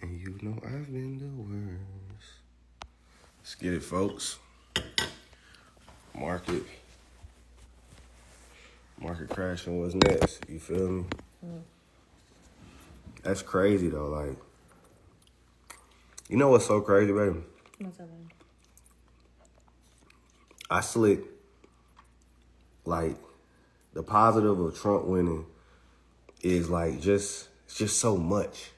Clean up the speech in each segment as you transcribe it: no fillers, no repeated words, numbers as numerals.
And you know I've been the worst. Let's get it, folks. Market crashing. What's next? You feel me? That's crazy though. Like, you know what's so crazy, baby? What's up, baby? I slick like the positive of Trump winning is like it's just so much.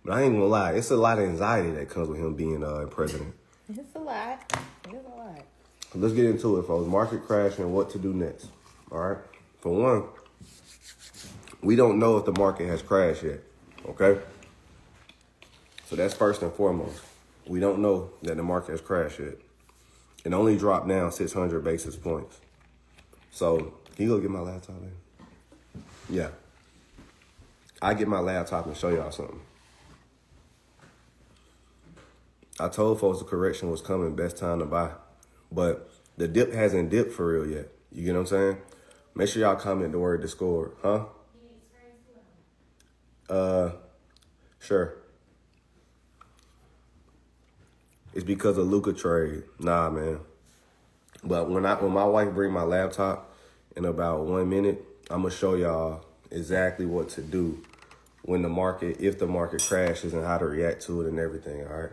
But I ain't gonna lie, it's a lot of anxiety that comes with him being president. It's a lot. It's a lot. Let's get into it, folks. Market crash and what to do next. All right. For one, we don't know if the market has crashed yet. Okay. So that's first and foremost. We don't know that the market has crashed yet. It only dropped down 600 basis points. So can you go get my laptop in? Yeah. I get my laptop and show y'all something. I told folks the correction was coming, best time to buy. But the dip hasn't dipped for real yet. You get what I'm saying? Make sure y'all comment the word Discord, huh? Sure. It's because of Luka trade. Nah, man. But when my wife bring my laptop in about 1 minute, I'm gonna show y'all exactly what to do when if the market crashes and how to react to it and everything, all right?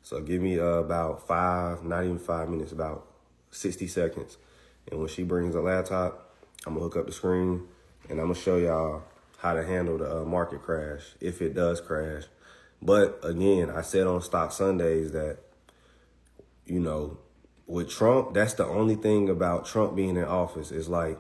So give me about not even 5 minutes, about 60 seconds. And when she brings the laptop, I'm gonna hook up the screen and I'm gonna show y'all how to handle the market crash if it does crash. But again, I said on Stock Sundays that, you know, with Trump, that's the only thing about Trump being in office is like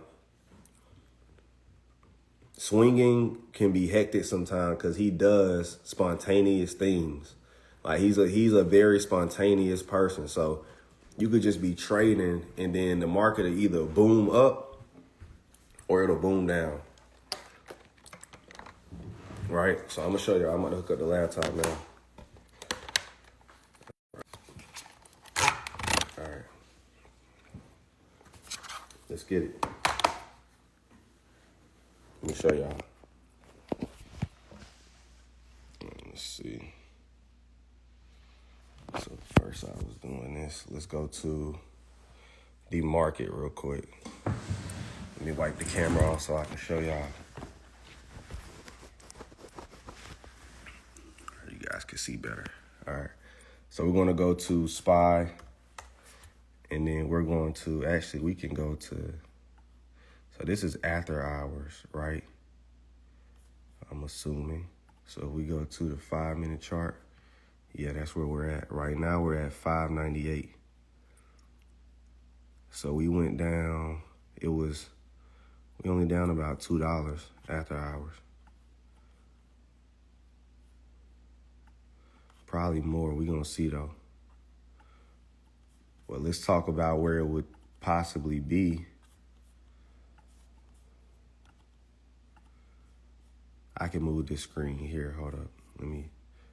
swinging can be hectic sometimes because he does spontaneous things. Like he's a very spontaneous person. So you could just be trading and then the market will either boom up or it'll boom down. Right? So I'm gonna show you. I'm gonna hook up the laptop now. All right. Let's get it. Let me show y'all. Let's see. So first I was doing this. Let's go to the market real quick. Let me wipe the camera off so I can show y'all. You guys can see better. All right. So we're going to go to SPY. And then we're going to, actually, we can go to, so this is after hours, right? I'm assuming. So if we go to the 5-minute chart, yeah, that's where we're at. Right now we're at 598. So we went down, we only down about $2 after hours. Probably more, we're gonna see though. Well, let's talk about where it would possibly be. I can move this screen here, hold up.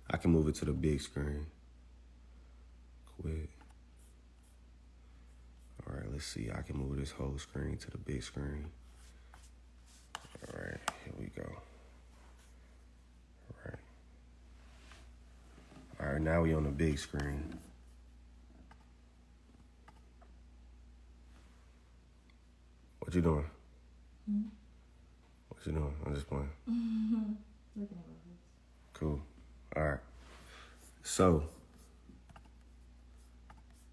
I can move it to the big screen. Quit. All right, let's see. I can move this whole screen to the big screen. All right, here we go. All right, now we on the big screen. What you doing? Mm-hmm. What you doing? I'm just playing. Mm-hmm. Cool. All right. So,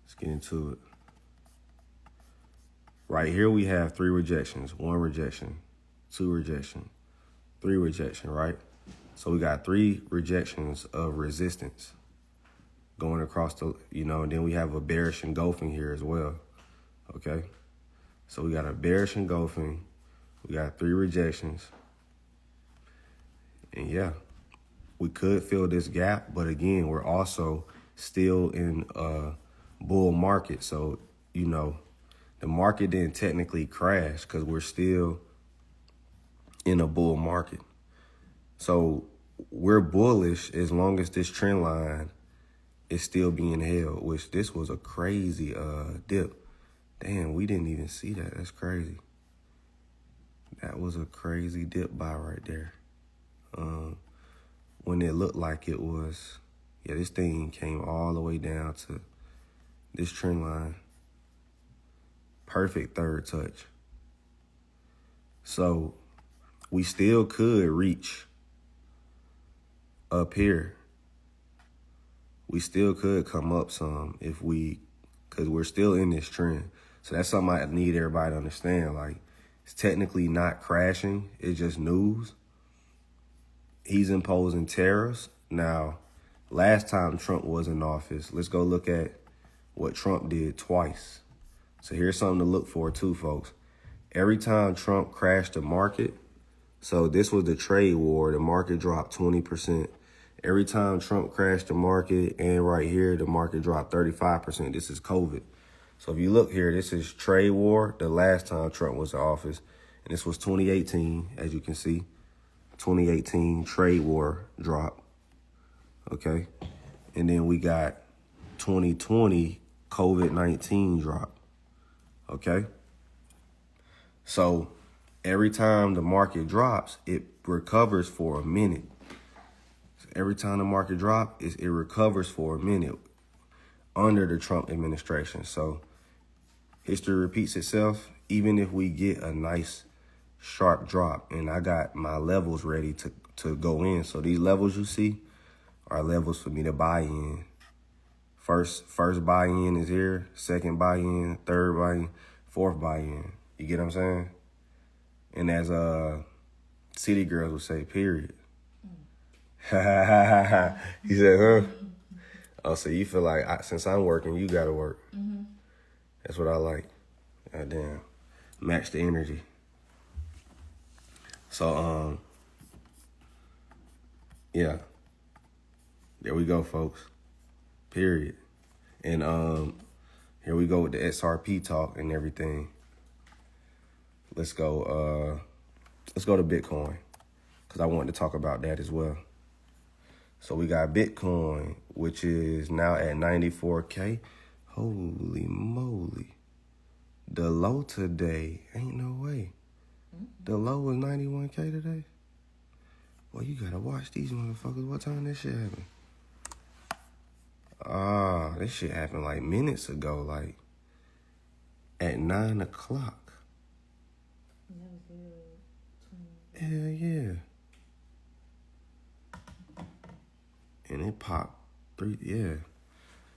let's get into it. Right here we have 3 rejections. 1 rejection, 2 rejection, 3 rejection, right? So we got 3 rejections of resistance going across the, and then we have a bearish engulfing here as well, okay? So we got a bearish engulfing, we got 3 rejections, and yeah, we could fill this gap, but again, we're also still in a bull market, so, the market didn't technically crash because we're still in a bull market. So we're bullish as long as this trend line is still being held, which this was a crazy dip. Damn, we didn't even see that. That's crazy. That was a crazy dip buy right there. when it looked like it was, yeah, this thing came all the way down to this trend line. Perfect third touch. So we still could reach up here. We still could come up some because we're still in this trend. So that's something I need everybody to understand. Like, it's technically not crashing. It's just news. He's imposing tariffs. Now, last time Trump was in office, let's go look at what Trump did twice. So here's something to look for too, folks. Every time Trump crashed the market, so this was the trade war, the market dropped 20%. Every time Trump crashed the market, and right here, the market dropped 35%. This is COVID. So if you look here, this is trade war, the last time Trump was in office. And this was 2018, as you can see. 2018 trade war drop. Okay. And then we got 2020 COVID-19 drop. Okay. So every time the market drops, it recovers for a minute. So every time the market drops, it recovers for a minute under the Trump administration. So history repeats itself. Even if we get a nice sharp drop, and I got my levels ready to go in. So these levels you see are levels for me to buy in. First buy-in is here, second buy-in, third buy-in, fourth buy-in. You get what I'm saying? And as city girls would say, period. He said, huh? Oh, so you feel like since I'm working, you gotta work. Mm-hmm. That's what I like. Goddamn. Match the energy. So, yeah. There we go, folks. Period. And here we go with the SRP talk and everything. Let's go to Bitcoin, because I wanted to talk about that as well. So we got Bitcoin, which is now at 94K. Holy moly. The low today, ain't no way. The low was 91K today. Well, you gotta watch these motherfuckers. What time this shit happened? This shit happened like minutes ago, like at 9 o'clock. Hell yeah. And it popped 3, yeah.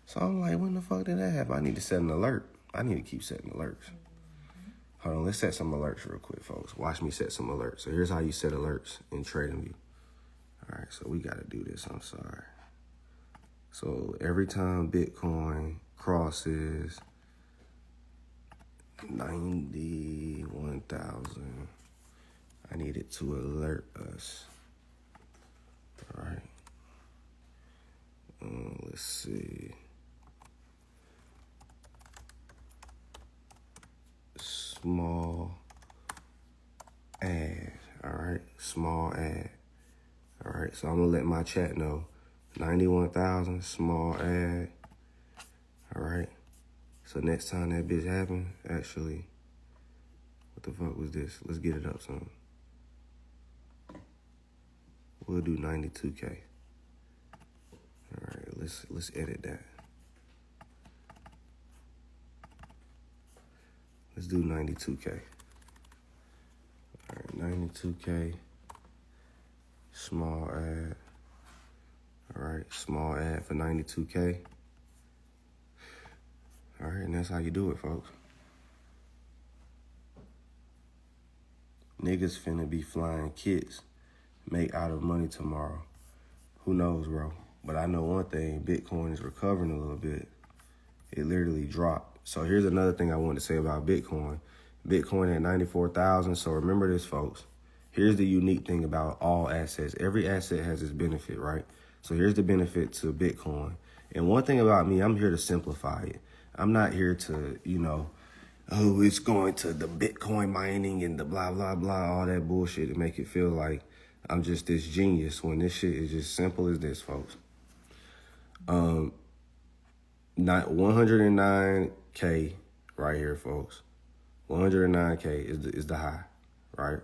So I'm like, when the fuck did that happen? I need to set an alert. I need to keep setting alerts. Hold on, let's set some alerts real quick, folks. Watch me set some alerts. So here's how you set alerts in TradingView. All right, so we got to do this. I'm sorry. So every time Bitcoin crosses 91,000, I need it to alert us. All right. Let's see. Small ad. All right. Small ad. All right. So I'm going to let my chat know. 91,000, small ad. All right. So next time that bitch happen, actually, what the fuck was this? Let's get it up some. We'll do 92K. All right, let's edit that. Let's do 92K. All right, 92K. Small ad. All right, small ad for 92K. All right, and that's how you do it, folks. Niggas finna be flying kits, make out of money tomorrow. Who knows, bro? But I know one thing, Bitcoin is recovering a little bit. It literally dropped. So here's another thing I want to say about Bitcoin. Bitcoin at 94,000. So remember this, folks. Here's the unique thing about all assets. Every asset has its benefit, right? So here's the benefit to Bitcoin. And one thing about me, I'm here to simplify it. I'm not here to, oh, it's going to the Bitcoin mining and the blah, blah, blah, all that bullshit to make it feel like I'm just this genius when this shit is just simple as this, folks. Not 109K right here, folks. 109K is the high, right?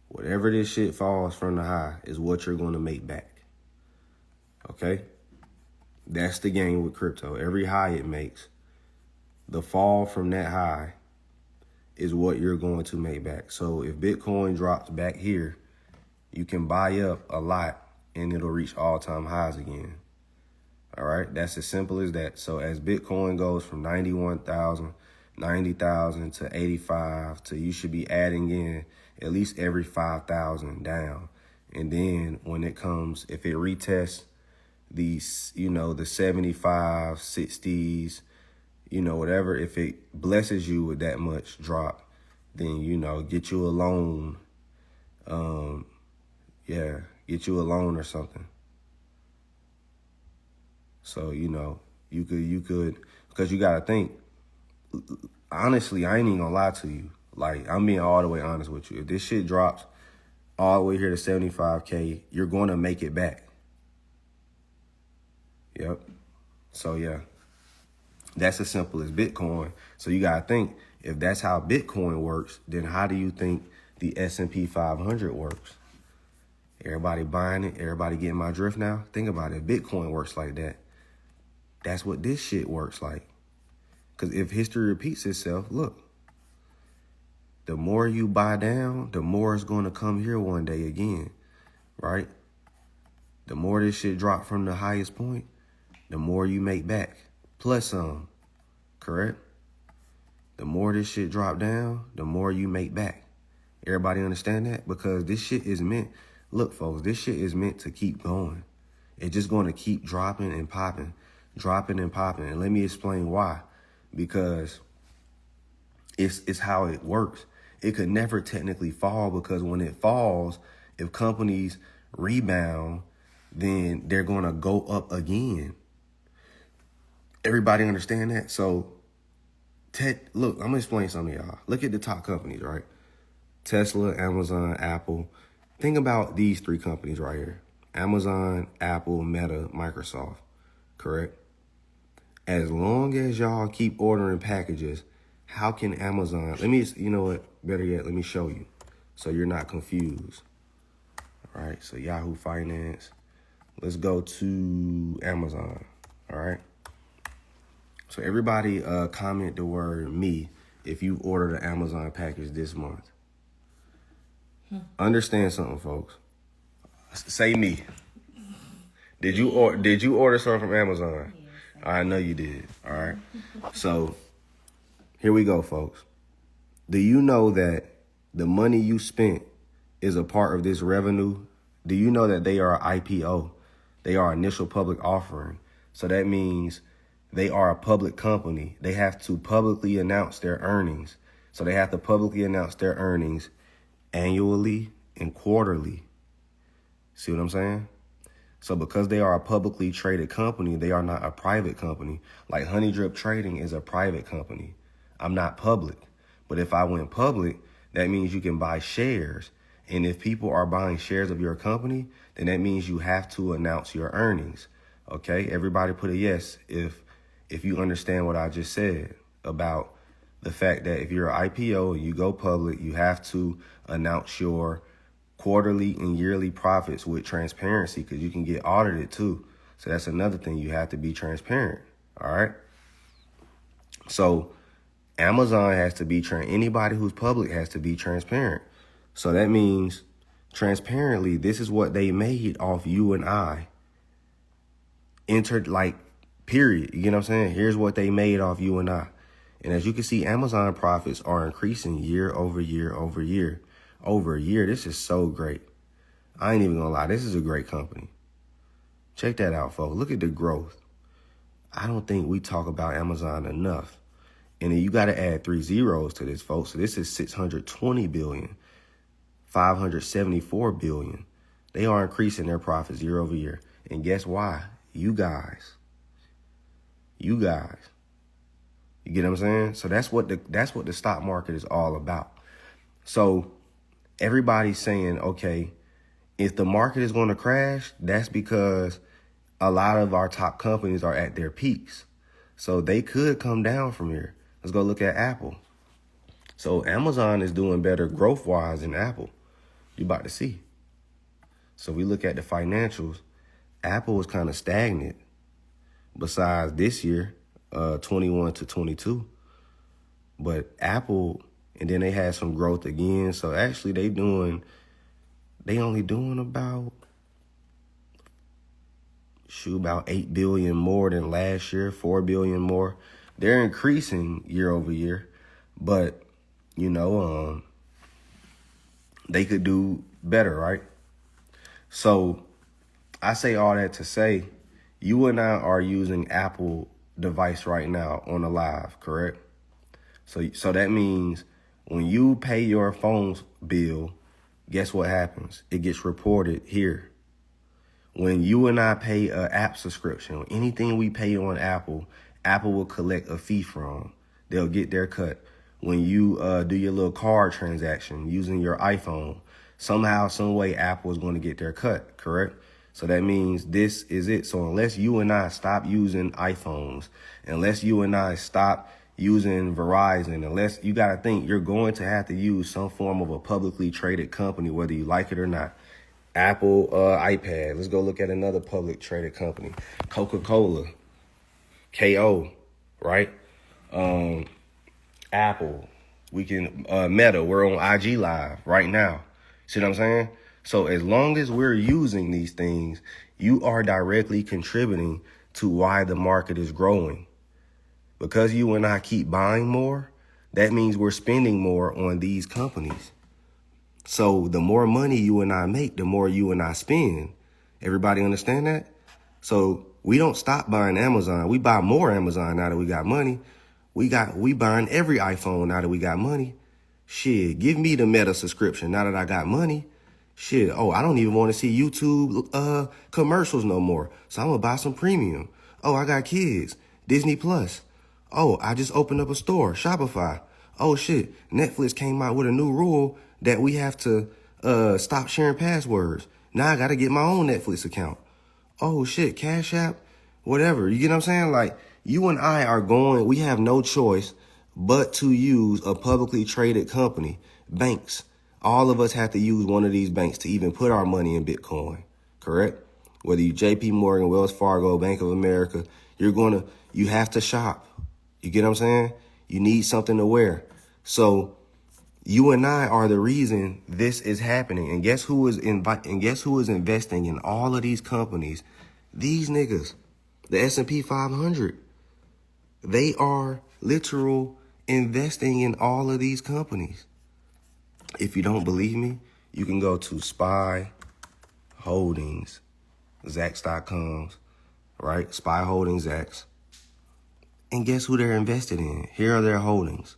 Whatever this shit falls from the high is what you're going to make back. Okay? That's the game with crypto. Every high it makes, the fall from that high is what you're going to make back. So if Bitcoin drops back here, you can buy up a lot and it'll reach all-time highs again. All right? That's as simple as that. So as Bitcoin goes from 91,000, 90,000 to 85 to, you should be adding in at least every 5,000 down. And then when it comes, if it retests these, the 75, 60s, whatever, if it blesses you with that much drop, then, get you a loan. Get you a loan or something. So, you could, because you got to think, honestly, I ain't even gonna lie to you. Like, I'm being all the way honest with you. If this shit drops all the way here to 75K, you're going to make it back. Yep. So, yeah, that's as simple as Bitcoin. So you got to think, if that's how Bitcoin works, then how do you think the S&P 500 works? Everybody buying it. Everybody getting my drift now. Think about it. If Bitcoin works like that, that's what this shit works like. Because if history repeats itself, look, the more you buy down, the more it's going to come here one day again, right? The more this shit drop from the highest point, the more you make back, plus some, correct? The more this shit drop down, the more you make back. Everybody understand that? Because this shit is meant, look, folks, this shit is meant to keep going. It's just going to keep dropping and popping, dropping and popping. And let me explain why. Because it's how it works. It could never technically fall, because when it falls, if companies rebound, then they're going to go up again. Everybody understand that? So, look, I'm going to explain something to y'all. Look at the top companies, right? Tesla, Amazon, Apple. Think about these three companies right here. Amazon, Apple, Meta, Microsoft, correct? As long as y'all keep ordering packages, how can Amazon, you know what, better yet, let me show you so you're not confused. All right, so Yahoo Finance. Let's go to Amazon, all right? So everybody comment the word me if you ordered an Amazon package this month. Understand something, folks. Say me. Did you order something from Amazon? Yes, I know you did. All right. So here we go, folks. Do you know that the money you spent is a part of this revenue? Do you know that they are IPO? They are initial public offering. So that means they are a public company. They have to publicly announce their earnings. So they have to publicly announce their earnings annually and quarterly. See what I'm saying? So because they are a publicly traded company, they are not a private company. Like Honey Drip Trading is a private company. I'm not public. But if I went public, that means you can buy shares. And if people are buying shares of your company, then that means you have to announce your earnings. Okay? Everybody put a yes if you understand what I just said about the fact that if you're an IPO and you go public, you have to announce your quarterly and yearly profits with transparency, because you can get audited too. So that's another thing. You have to be transparent. All right. So Amazon has to be anybody who's public has to be transparent. So that means transparently, this is what they made off you and I. Entered, like, period. You know what I'm saying? Here's what they made off you and I. And as you can see, Amazon profits are increasing year over year over year. Over a year. This is so great. I ain't even gonna lie. This is a great company. Check that out, folks. Look at the growth. I don't think we talk about Amazon enough. And then you got to add 3 zeros to this, folks. So this is 620 billion, 574 billion. They are increasing their profits year over year. And guess why? You guys. You get what I'm saying? So that's what the stock market is all about. So everybody's saying, okay, if the market is going to crash, that's because a lot of our top companies are at their peaks. So they could come down from here. Let's go look at Apple. So Amazon is doing better growth-wise than Apple. You're about to see. So we look at the financials. Apple was kind of stagnant besides this year, 21 to 22. But Apple, and then they had some growth again. So actually they only doing about 8 billion more than last year, 4 billion more. They're increasing year over year, but they could do better, right? So I say all that to say, you and I are using Apple device right now on the live, correct? So that means when you pay your phone's bill, guess what happens? It gets reported here. When you and I pay an app subscription, anything we pay on Apple will collect a fee from. They'll get their cut. When you do your little card transaction using your iPhone, somehow, some way, Apple is going to get their cut, correct? So that means this is it. So unless you and I stop using iPhones, unless you and I stop using Verizon, unless you got to think, you're going to have to use some form of a publicly traded company, whether you like it or not. Apple, iPad. Let's go look at another public traded company. Coca-Cola, KO, right? Apple. We can, Meta. We're on IG Live right now. See what I'm saying? So as long as we're using these things, you are directly contributing to why the market is growing. Because you and I keep buying more, that means we're spending more on these companies. So the more money you and I make, the more you and I spend. Everybody understand that? So we don't stop buying Amazon. We buy more Amazon now that we got money. We buying every iPhone now that we got money. Shit, give me the Meta subscription now that I got money. Shit, I don't even want to see YouTube commercials no more. So I'm going to buy some premium. I got kids. Disney Plus. I just opened up a store, Shopify. Shit, Netflix came out with a new rule that we have to stop sharing passwords. Now I got to get my own Netflix account. Shit, Cash App, whatever. You get what I'm saying? Like, you and I we have no choice but to use a publicly traded company. Banks. All of us have to use one of these banks to even put our money in Bitcoin, correct? Whether you JP Morgan, Wells Fargo, Bank of America, you have to shop. You get what I'm saying? You need something to wear. So you and I are the reason this is happening. And guess who is investing in all of these companies? These niggas, the S&P 500. They are literal investing in all of these companies. If you don't believe me, you can go to SPY Holdings, Zacks.com, right? SPY Holdings, Zacks. And guess who they're invested in? Here are their holdings.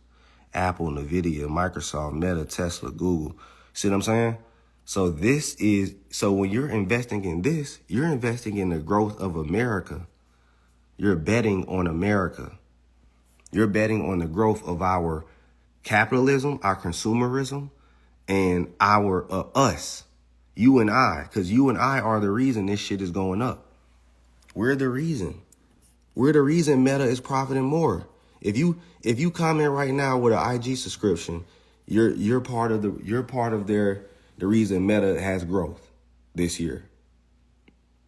Apple, Nvidia, Microsoft, Meta, Tesla, Google. See what I'm saying? So when you're investing in this, you're investing in the growth of America. You're betting on America. You're betting on the growth of our capitalism, our consumerism, and our us. You and I, because you and I are the reason this shit is going up. We're the reason. We're the reason Meta is profiting more. If you comment right now with an IG subscription, you're part of the reason Meta has growth this year.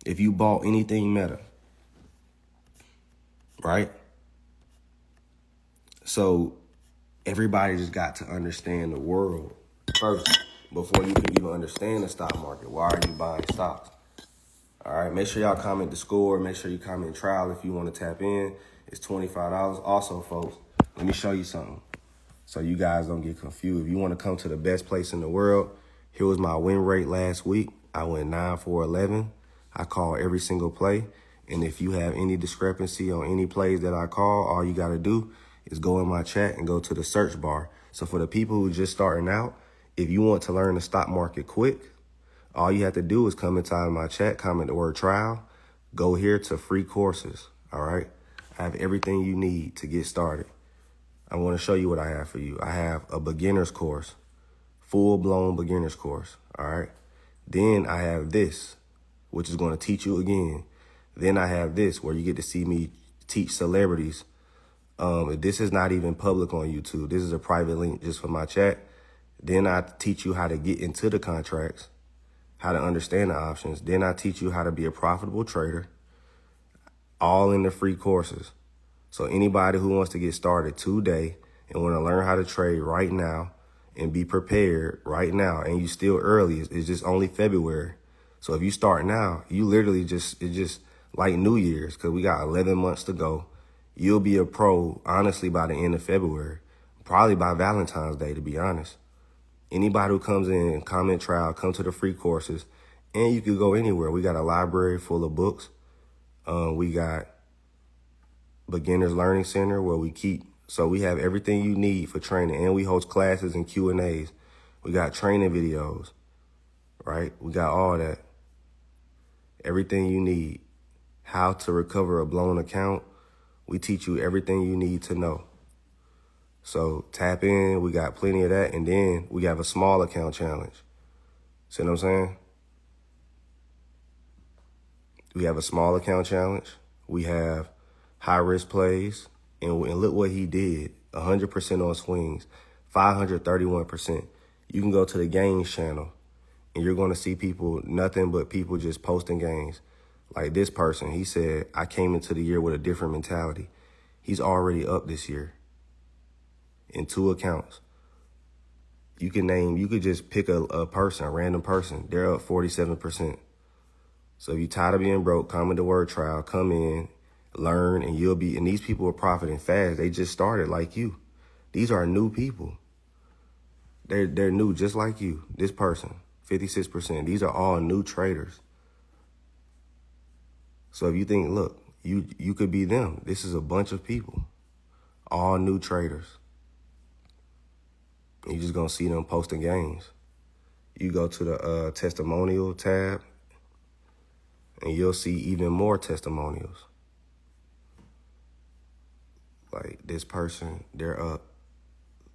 If you bought anything Meta, right? So everybody just got to understand the world first before you can even understand the stock market. Why are you buying stocks? All right, make sure y'all comment the score. Make sure you comment trial if you want to tap in. It's $25. Also, folks, let me show you something so you guys don't get confused. If you want to come to the best place in the world, here was my win rate last week. I went 9 for 11. I called every single play. And if you have any discrepancy on any plays that I call, all you got to do is go in my chat and go to the search bar. So for the people who are just starting out, if you want to learn the stock market quick, all you have to do is come inside my chat, comment the word trial, go here to free courses, all right? I have everything you need to get started. I want to show you what I have for you. I have a beginner's course, full-blown beginner's course, all right? Then I have this, which is going to teach you again. Then I have this, where you get to see me teach celebrities. This is not even public on YouTube. This is a private link just for my chat. Then I teach you how to get into the contracts. how to understand the options. Then I teach you how to be a profitable trader, all in the free courses. So anybody who wants to get started today and want to learn how to trade right now and be prepared right now, and you still early, it's just only February. So if you start now, you literally it's just like New Year's, because we got 11 months to go. You'll be a pro, honestly, by the end of February, probably by Valentine's Day, to be honest. Anybody who comes in, comment trial, come to the free courses, and you could go anywhere. We got a library full of books. We got Beginners Learning Center where we have everything you need for training, and we host classes and Q&As. We got training videos, right? We got all that. Everything you need. How to recover a blown account. We teach you everything you need to know. So tap in, we got plenty of that, and then we have a small account challenge. See what I'm saying? We have a small account challenge. We have high risk plays, and look what he did. 100% on swings, 531%. You can go to the gains channel, and you're going to see nothing but people just posting gains. Like this person, he said, I came into the year with a different mentality. He's already up this year in 2 accounts. You could just pick a person, a random person. They're up 47%. So if you're tired of being broke, comment the word trial, come in, learn, and and these people are profiting fast. They just started like you. These are new people. They're new just like you. This person, 56%. These are all new traders. So if you think, look, you could be them. This is a bunch of people, all new traders. You're just going to see them posting gains. You go to the testimonial tab, and you'll see even more testimonials. Like this person, they're up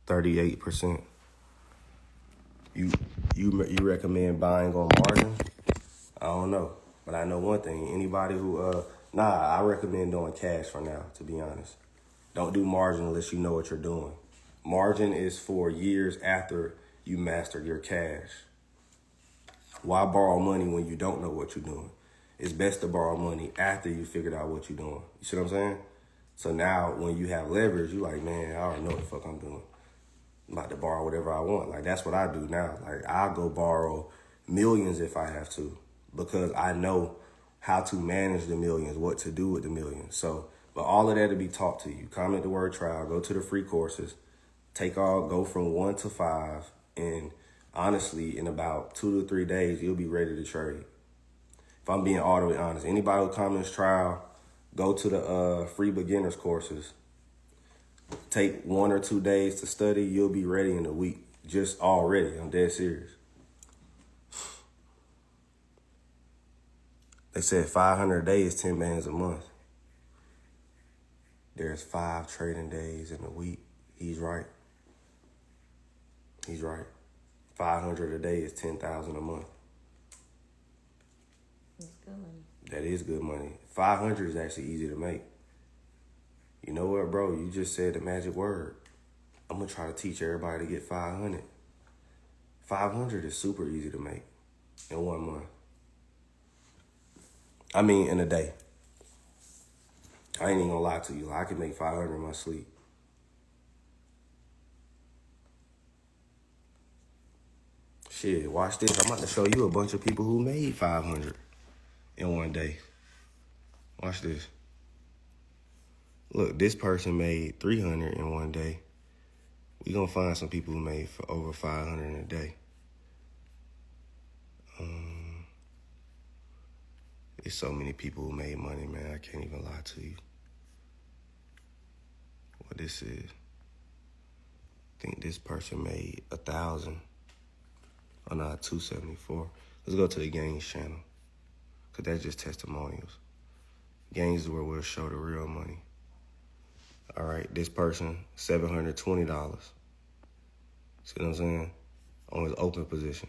38%. You recommend buying on margin? I don't know. But I know one thing. Anybody who, I recommend doing cash for now, to be honest. Don't do margin unless you know what you're doing. Margin is for years after you master your cash. Why borrow money when you don't know what you're doing? It's best to borrow money after you figured out what you're doing. You see what I'm saying? So now when you have leverage, you're like, man, I already know what the fuck I'm doing. I'm about to borrow whatever I want. Like, that's what I do now. Like, I'll go borrow millions if I have to, because I know how to manage the millions, what to do with the millions. So, but all of that to be taught to you. Comment the word trial, go to the free courses, go from 1 to 5, and honestly, in about 2 to 3 days, you'll be ready to trade. If I'm being all the way honest, anybody who comments trial, go to the free beginners courses. Take 1 or 2 days to study. You'll be ready in a week. Just already. I'm dead serious. They said 500 a day is 10 bands a month. There's 5 trading days in a week. He's right. He's right. 500 a day is 10,000 a month. That's good money. That is good money. 500 is actually easy to make. You know what, bro? You just said the magic word. I'm going to try to teach everybody to get 500. 500 is super easy to make in 1 month. I mean, in a day. I ain't even going to lie to you. I can make 500 in my sleep. Shit, watch this. I'm about to show you a bunch of people who made 500 in 1 day. Watch this. Look, this person made 300 in 1 day. We gonna find some people who made for over 500 in a day. There's so many people who made money, man. I can't even lie to you. What this is. I think this person made 1,000. Oh, no, 274. Let's go to the gains channel, because that's just testimonials. Gains is where we'll show the real money. All right, this person, $720. See what I'm saying? On his open position.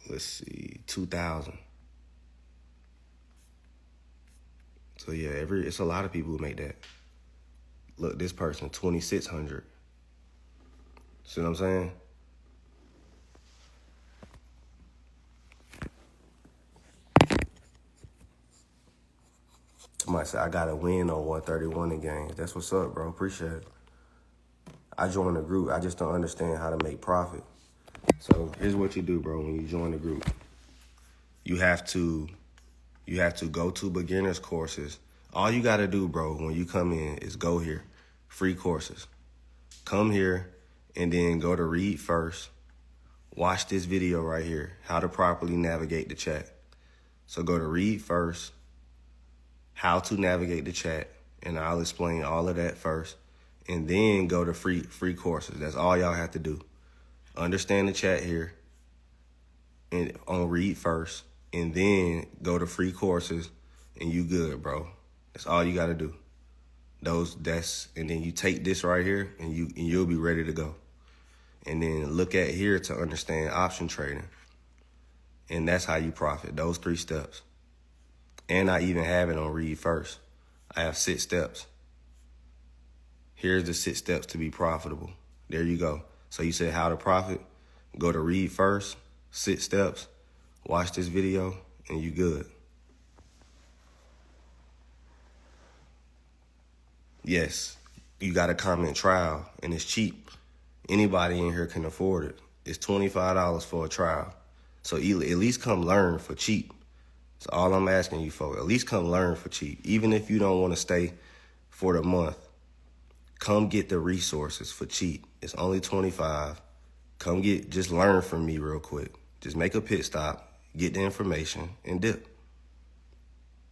Let's see, 2,000. So yeah, it's a lot of people who make that. Look, this person, 2,600. See what I'm saying? Somebody said I got to win on 131 in games. That's what's up, bro. Appreciate it. I joined the group. I just don't understand how to make profit. So here's what you do, bro. When you join the group, you have to go to beginners courses. All you got to do, bro, when you come in is go here, free courses. Come here and then go to read first. Watch this video right here, how to properly navigate the chat. So go to read first, how to navigate the chat, and I'll explain all of that first. And then go to free courses. That's all y'all have to do. Understand the chat here and on read first, and then go to free courses, and you good, bro. That's all you got to do. And then you take this right here, and you'll be ready to go. And then look at here to understand option trading. And that's how you profit, those 3 steps. And I even have it on read first. I have 6 steps. Here's the 6 steps to be profitable. There you go. So you said how to profit. Go to read first, 6 steps, watch this video, and you good. Yes, you got a comment trial, and it's cheap. Anybody in here can afford it. It's $25 for a trial. So at least come learn for cheap. That's all I'm asking you for. At least come learn for cheap. Even if you don't want to stay for the month, come get the resources for cheap. It's only $25. Just learn from me real quick. Just make a pit stop, get the information, and dip.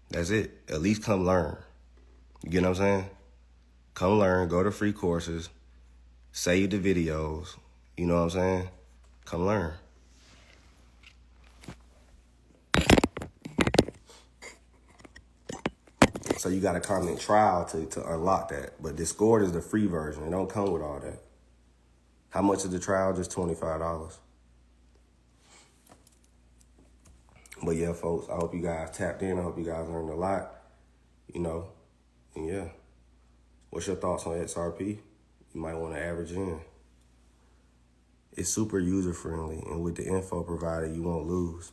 That's it. At least come learn. You get what I'm saying? Come learn, go to free courses, save the videos. You know what I'm saying? Come learn. So you got a comment trial to unlock that. But Discord is the free version. It don't come with all that. How much is the trial? Just $25. But yeah, folks, I hope you guys tapped in. I hope you guys learned a lot. And yeah. What's your thoughts on XRP? You might want to average in. It's super user-friendly, and with the info provided, you won't lose.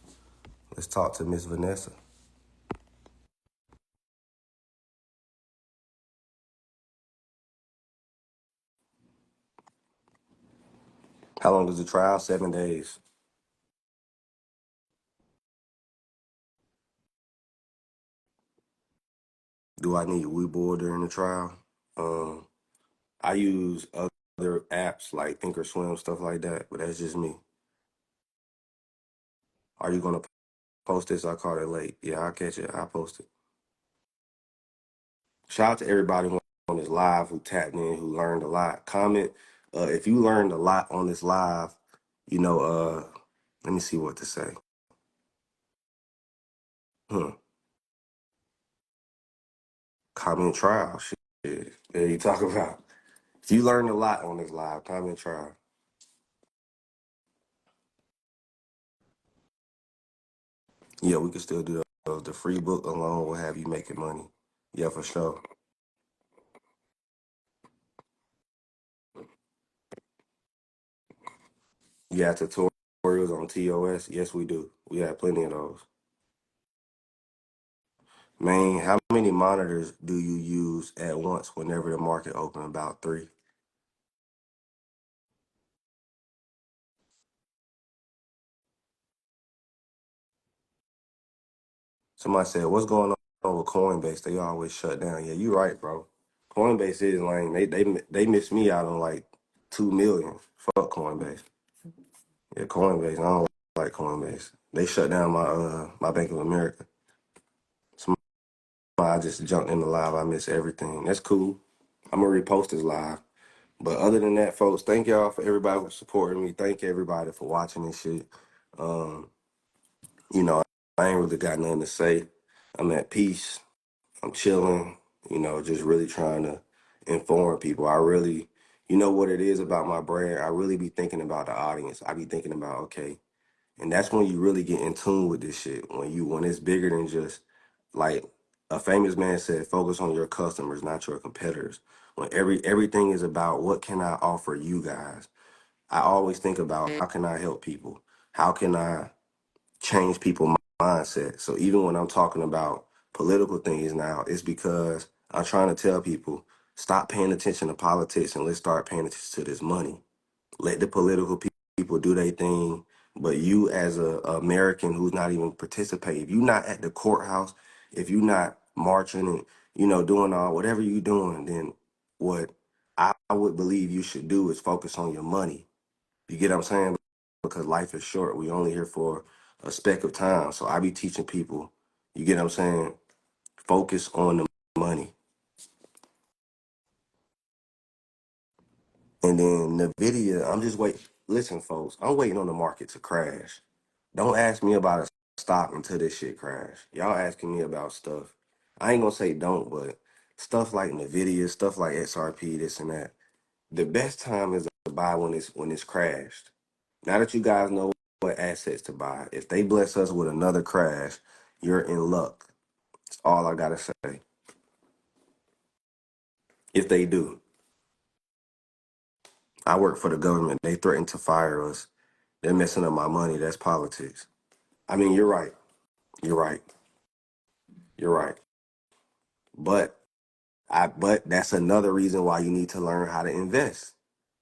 Let's talk to Miss Vanessa. How long is the trial? 7 days. Do I need Webull during the trial? I use other apps like Thinkorswim, stuff like that, but that's just me. Are you going to post this? I caught it late. Yeah, I'll catch it. I'll post it. Shout out to everybody on this live who tapped in, who learned a lot. Comment if you learned a lot on this live, let me see what to say. Comment trial. Shit. Yeah, you talk about. If you learned a lot on this live, comment trial. Yeah, we can still do the free book alone will have you making money. Yeah, for sure. You got tutorials on TOS? Yes, we do. We have plenty of those. Man, how many monitors do you use at once whenever the market open? About 3. Somebody said, what's going on with Coinbase? They always shut down. Yeah, you right, bro. Coinbase is lame. They missed me out on like 2 million. Fuck Coinbase. Yeah, Coinbase. I don't like Coinbase. They shut down my Bank of America. I just jumped in the live. I miss everything. That's cool. I'm gonna repost this live. But other than that, folks, thank y'all for everybody for supporting me. Thank everybody for watching this shit. Um, I ain't really got nothing to say. I'm at peace. I'm chilling. Just really trying to inform people. I really, what it is about my brand. I really be thinking about the audience. I be thinking about, okay, and that's when you really get in tune with this shit. When it's bigger than just like a famous man said, focus on your customers, not your competitors. When everything is about what can I offer you guys. I always think about how can I help people? How can I change people's mindset? So even when I'm talking about political things now, it's because I'm trying to tell people stop paying attention to politics and let's start paying attention to this money. Let the political people do their thing. But you, as a American who's not even participating, if you're not at the courthouse, if you're not marching and doing all whatever you're doing, then what I would believe you should do is focus on your money. You get what I'm saying? Because life is short. We only here for a speck of time. So I be teaching people. You get what I'm saying? Focus on the money. And then Nvidia, I'm just waiting. Listen, folks, I'm waiting on the market to crash. Don't ask me about a stock until this shit crash. Y'all asking me about stuff. I ain't gonna say don't, but stuff like Nvidia, stuff like XRP, this and that. The best time is to buy when it's crashed. Now that you guys know what assets to buy, if they bless us with another crash, you're in luck. That's all I gotta say. If they do, I work for the government. They threaten to fire us. They're messing up my money. That's politics. I mean, you're right. You're right. You're right. But but that's another reason why you need to learn how to invest.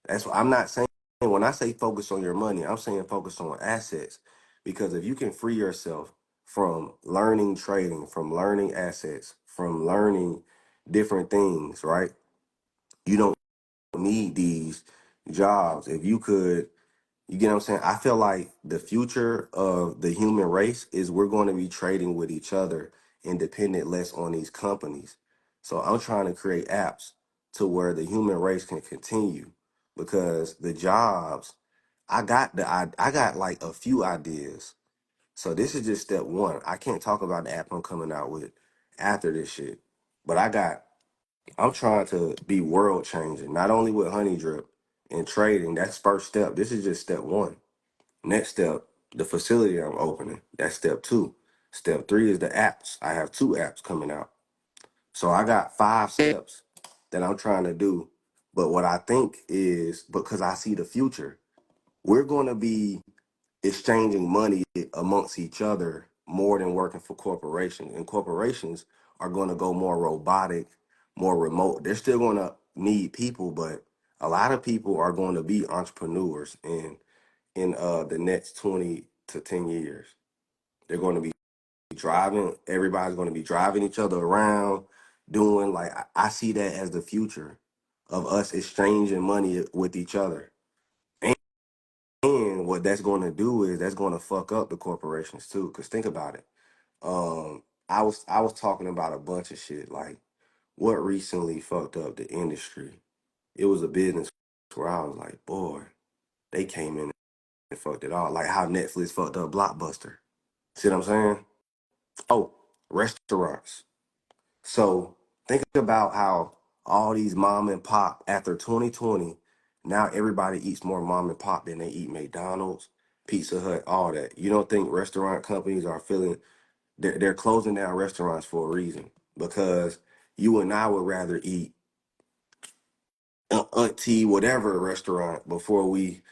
That's what I'm not saying when I say focus on your money, I'm saying focus on assets. Because if you can free yourself from learning trading, from learning assets, from learning different things, right? You don't need these jobs. If you could, you get what I'm saying? I feel like the future of the human race is we're going to be trading with each other and dependent less on these companies. So I'm trying to create apps to where the human race can continue because the jobs, I got like a few ideas. So this is just step one. I can't talk about the app I'm coming out with after this shit. But I'm trying to be world changing, not only with Honey Drip and trading. That's first step. This is just step one. Next step, the facility I'm opening. That's step two. Step three is the apps. I have two apps coming out. So I got five steps that I'm trying to do. But what I think is because I see the future, we're going to be exchanging money amongst each other more than working for corporations. And corporations are going to go more robotic, more remote. They're still going to need people, but a lot of people are going to be entrepreneurs in the next 20 to 10 years. They're going to be driving, everybody's going to be driving each other around, doing like, I see that as the future of us exchanging money with each other. And what that's going to do is that's going to fuck up the corporations too. Cause think about it. I was talking about a bunch of shit. Like what recently fucked up the industry. It was a business where I was like, boy, they came in and fucked it all. Like how Netflix fucked up Blockbuster. See what I'm saying? Oh, restaurants. So think about how all these mom and pop after 2020, now everybody eats more mom and pop than they eat McDonald's, Pizza Hut, all that. You don't think restaurant companies are feeling they're closing down restaurants for a reason? Because you and I would rather eat auntie whatever restaurant before we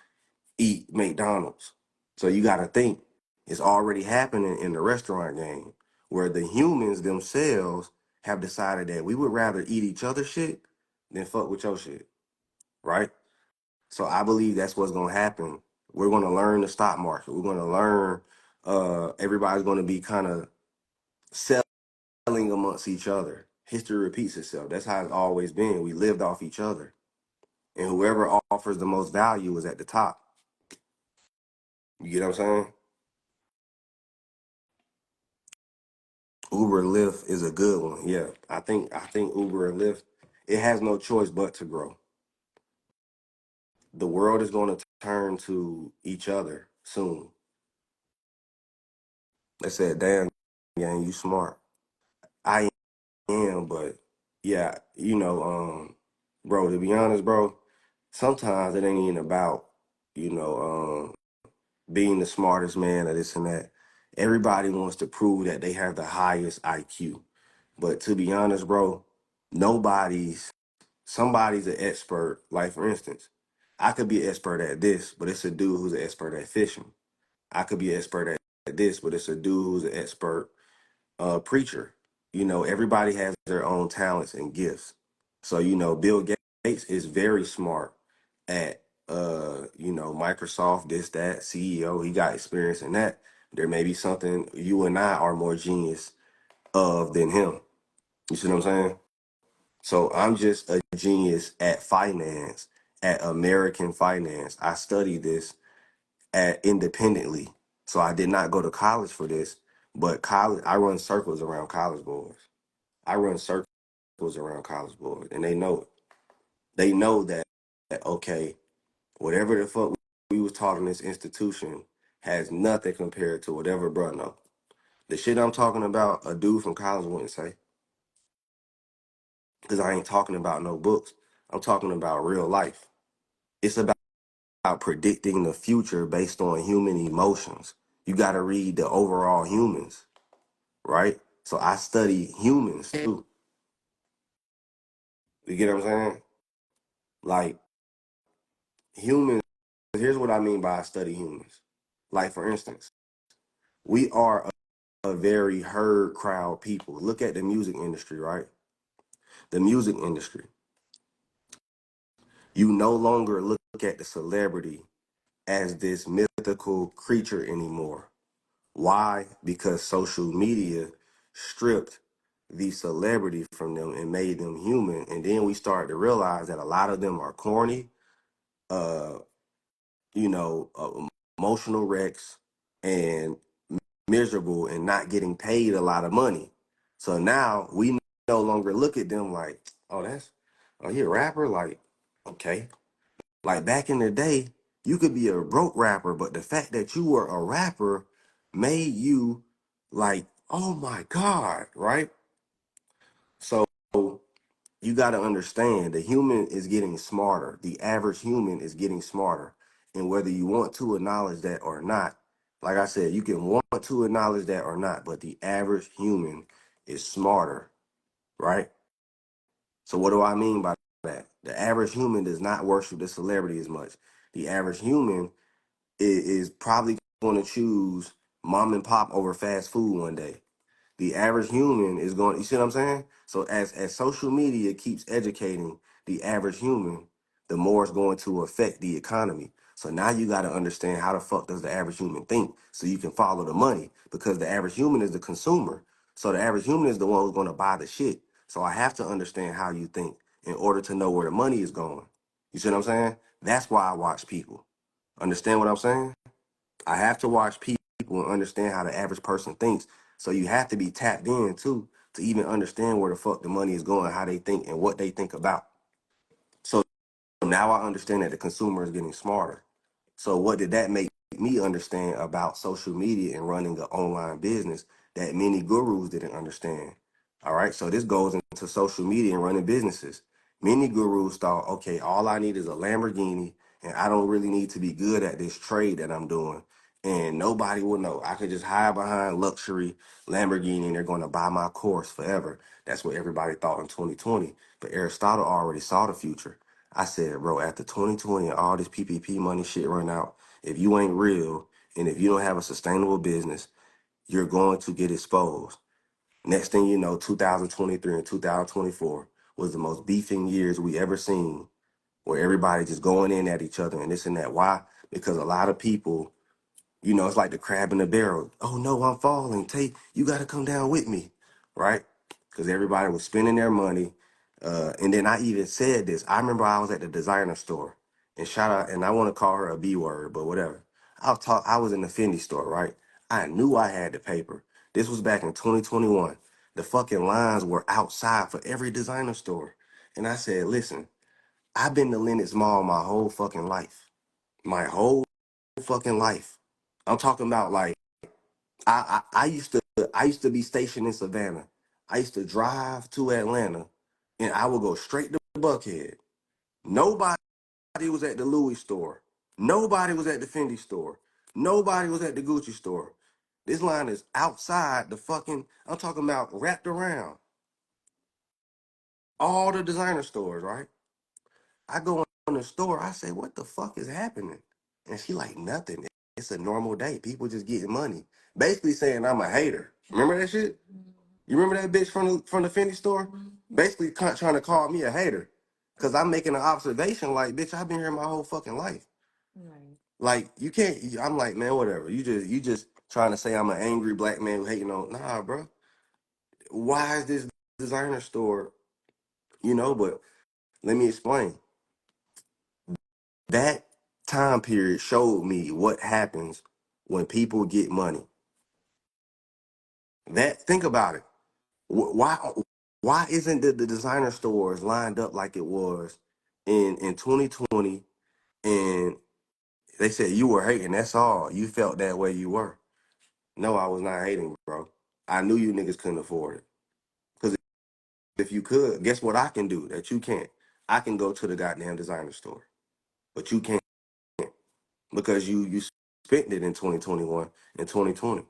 eat McDonald's. So you got to think it's already happening in the restaurant game where the humans themselves have decided that we would rather eat each other's shit than fuck with your shit, right? So I believe that's what's going to happen. We're going to learn the stock market. We're going to learn everybody's going to be kind of selling amongst each other. History repeats itself. That's how it's always been. We lived off each other. And whoever offers the most value is at the top. You get what I'm saying? Uber and Lyft is a good one. Yeah, I think Uber and Lyft, it has no choice but to grow. The world is going to turn to each other soon. They said, "Damn, gang, you smart." I am, but yeah, bro. To be honest, bro, sometimes it ain't even about you know being the smartest man or this and that. Everybody wants to prove that they have the highest IQ, but to be honest, bro, nobody's somebody's an expert. Like for instance, I could be an expert at this, but it's a dude who's an expert at fishing. I could be an expert at this, but it's a dude who's an expert preacher. everybody has their own talents and gifts. So, Bill Gates is very smart at Microsoft, this, that, CEO. He got experience in that. There may be something you and I are more genius of than him. You see what I'm saying? So I'm just a genius at finance, at American finance. I studied this at independently. So I did not go to college for this, but I run circles around college boys. I run circles around college boys, and they know it. They know that okay, whatever the fuck we was taught in this institution has nothing compared to whatever bro know. The shit I'm talking about, a dude from college wouldn't say, because I ain't talking about no books. I'm talking about real life. It's about predicting the future based on human emotions. You got to read the overall humans, right? So I study humans too. You get what I'm saying? Like humans, here's what I mean by I study humans. Like for instance, we are a very herd crowd people. Look at the music industry, right? The music industry. You no longer look at the celebrity as this mythical creature anymore. Why? Because social media stripped the celebrity from them and made them human. And then we started to realize that a lot of them are corny, uh, you know, uh, emotional wrecks and miserable and not getting paid a lot of money. So now we no longer look at them like, oh, he a rapper? Like, okay. Like back in the day, you could be a broke rapper, but the fact that you were a rapper made you like, oh my God, right? So you got to understand the human is getting smarter. The average human is getting smarter. And whether you want to acknowledge that or not, like I said, you can want to acknowledge that or not, but the average human is smarter, right? So what do I mean by that? The average human does not worship the celebrity as much. The average human is probably going to choose mom and pop over fast food one day. The average human is going, you see what I'm saying? So as social media keeps educating the average human, the more it's going to affect the economy. So now you got to understand how the fuck does the average human think so you can follow the money, because the average human is the consumer. So the average human is the one who's going to buy the shit. So I have to understand how you think in order to know where the money is going. You see what I'm saying? That's why I watch people. Understand what I'm saying? I have to watch people and understand how the average person thinks. So you have to be tapped in too to even understand where the fuck the money is going, how they think, and what they think about. So now I understand that the consumer is getting smarter. So what did that make me understand about social media and running an online business that many gurus didn't understand? All right. So this goes into social media and running businesses. Many gurus thought, okay, all I need is a Lamborghini and I don't really need to be good at this trade that I'm doing. And nobody will know. I could just hide behind luxury Lamborghini and they're going to buy my course forever. That's what everybody thought in 2020. But Aristotle already saw the future. I said, bro, after 2020 and all this PPP money shit run out, if you ain't real and if you don't have a sustainable business, you're going to get exposed. Next thing you know, 2023 and 2024 was the most beefing years we ever seen, where everybody just going in at each other and this and that. Why? Because a lot of people, it's like the crab in the barrel. Oh no, I'm falling. Tate, you got to come down with me, right? Because everybody was spending their money. And then I even said this. I remember I was at the designer store, and shout out, and I want to call her a B word, but whatever. I was in the Fendi store, right? I knew I had the paper. This was back in 2021. The fucking lines were outside for every designer store. And I said, listen, I've been to Lenox Mall my whole fucking life. My whole fucking life. I'm talking about like I used to be stationed in Savannah. I used to drive to Atlanta, and I would go straight to Buckhead. Nobody was at the Louis store. Nobody was at the Fendi store. Nobody was at the Gucci store. This line is outside the fucking. I'm talking about wrapped around all the designer stores, right? I go in the store. I say, "What the fuck is happening?" And she like, "Nothing. It's a normal day. People just getting money." Basically saying I'm a hater. Remember that shit? You remember that bitch from the Fendi store? Basically trying to call me a hater. Cause I'm making an observation like, bitch, I've been here my whole fucking life. Right. Like, you can't, I'm like, man, whatever. You just trying to say I'm an angry black man who hating on, nah, bro. Why is this designer store, but let me explain. That time period showed me what happens when people get money. Think about it. Why isn't the designer stores lined up like it was in 2020? And they said you were hating. That's all. You felt that way. You were. No, I was not hating, bro. I knew you niggas couldn't afford it. Because if you could, guess what I can do that you can't? I can go to the goddamn designer store, but you can't because you spent it in 2021 and 2020.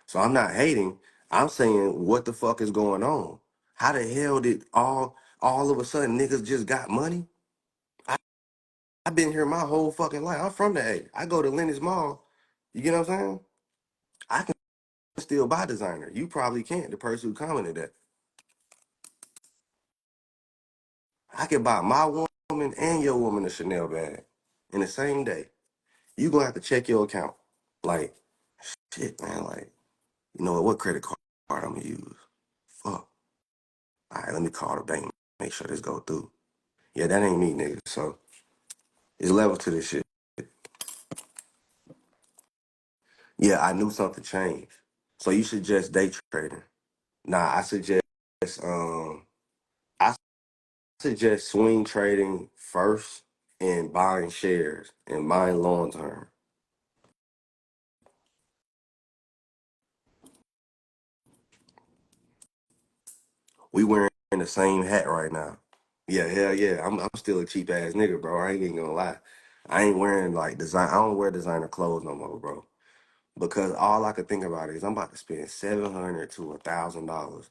So I'm not hating. I'm saying what the fuck is going on? How the hell did all of a sudden niggas just got money? I, I've been here my whole fucking life. I'm from the A. I go to Lennox Mall. You get what I'm saying? I can still buy designer. You probably can't. The person who commented that. I can buy my woman and your woman a Chanel bag in the same day. You gonna have to check your account. Like, shit, man. Like, you know what credit card I'm gonna use? Fuck. All right, let me call the bank. Make sure this go through. Yeah, that ain't me, nigga. So it's level to this shit. Yeah, I knew something changed. So you suggest day trading? Nah, um I suggest swing trading first and buying shares and buying long term. We wearing the same hat right now. Yeah, hell yeah. I'm still a cheap ass nigga, bro. I ain't even gonna lie. I ain't wearing like design. I don't wear designer clothes no more, bro. Because all I could think about is I'm about to spend $700 to $1,000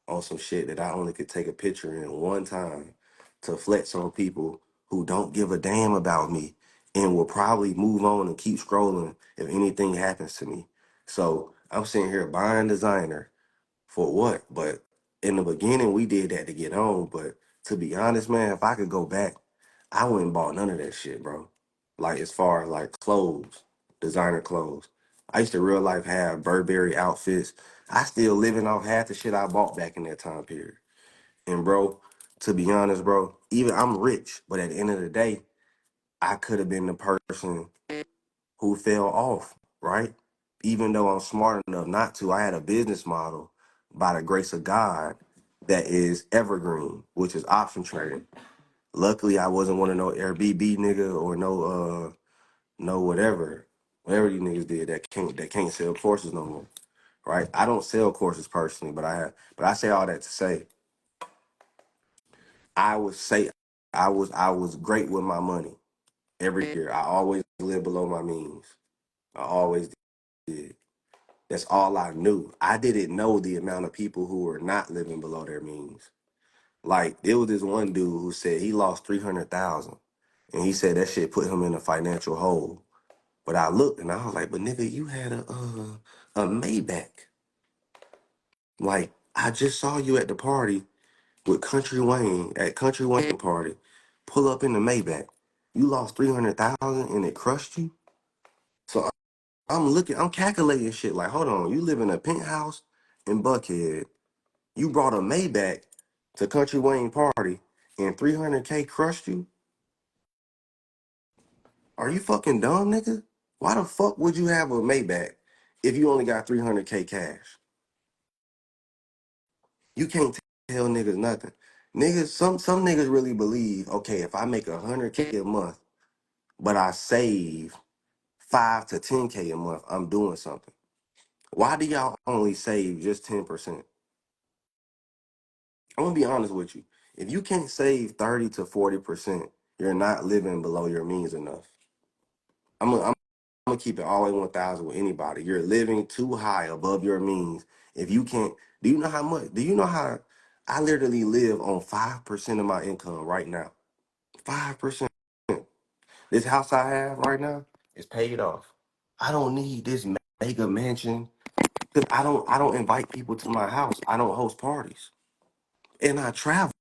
on some shit that I only could take a picture in one time to flex on people who don't give a damn about me and will probably move on and keep scrolling if anything happens to me. So I'm sitting here buying designer for what? But in the beginning, we did that to get on. But to be honest, man, if I could go back, I wouldn't bought none of that shit, bro. Like as far as like clothes, designer clothes. I used to real life have Burberry outfits. I still living off half the shit I bought back in that time period. And bro, to be honest, bro, even I'm rich, but at the end of the day, I could have been the person who fell off, right? Even though I'm smart enough not to, I had a business model by the grace of God that is evergreen, which is option trading. Luckily, I wasn't one of no Airbnb nigga or no whatever you niggas did that can't sell courses no more, right? I don't sell courses personally, but I say all that to say I would say I was great with my money every year. I always lived below my means. I always did. That's all I knew. I didn't know the amount of people who were not living below their means. Like there was this one dude who said he lost 300,000, and he said that shit put him in a financial hole. But I looked and I was like, but nigga, you had a Maybach. Like I just saw you at the party with Country Wayne at Country Wayne party, pull up in the Maybach. You lost 300,000 and it crushed you. So I'm calculating shit. Like, hold on, you live in a penthouse in Buckhead. You brought a Maybach to Country Wayne party and 300K crushed you? Are you fucking dumb, nigga? Why the fuck would you have a Maybach if you only got 300K cash? You can't tell niggas nothing. Niggas, some niggas really believe, okay, if I make 100K a month, but I save 5 to 10K a month, I'm doing something. Why do y'all only save just 10%? I'm gonna be honest with you. If you can't save 30 to 40%, you're not living below your means enough. I'm gonna keep it all in 1,000 with anybody. You're living too high above your means. If you can't, do you know how much? Do you know how I literally live on 5% of my income right now? 5%. This house I have right now is paid off. I don't need this mega mansion. Cause I don't invite people to my house. I don't host parties. And I travel.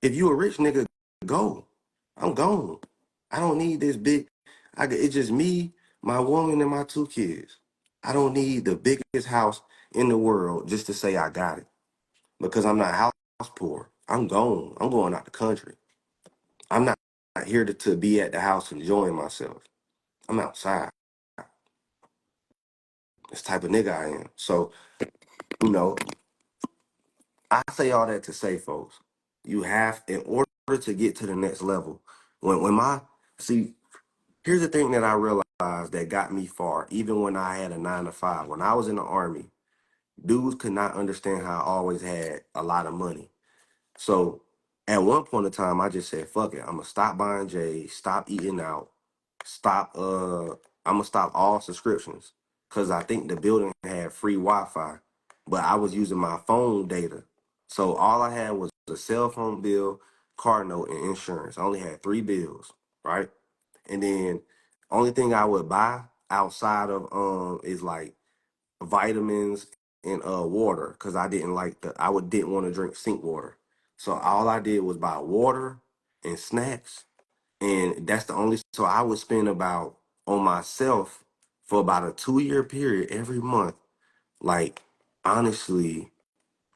If you a rich nigga, go. I'm gone. I don't need this big. It's just me, my woman, and my two kids. I don't need the biggest house in the world just to say I got it because I'm not house poor. I'm gone. I'm going out the country. I'm not here to be at the house enjoying myself. I'm outside. This type of nigga I am. So, you know, I say all that to say, folks, you have, in order to get to the next level, when my, see, here's the thing that I realized that got me far, even when I had a 9 to 5. When I was in the army, dudes could not understand how I always had a lot of money. So at one point in time, I just said, fuck it. I'm gonna stop buying J's, stop eating out, stop I'm gonna stop all subscriptions. Cause I think the building had free Wi-Fi, but I was using my phone data. So all I had was a cell phone bill, car note, and insurance. I only had 3 bills, right? And then only thing I would buy outside of is like vitamins and water because I didn't like didn't want to drink sink water. So all I did was buy water and snacks, and that's the only. So I would spend about on myself for about a 2 year period every month. Like honestly,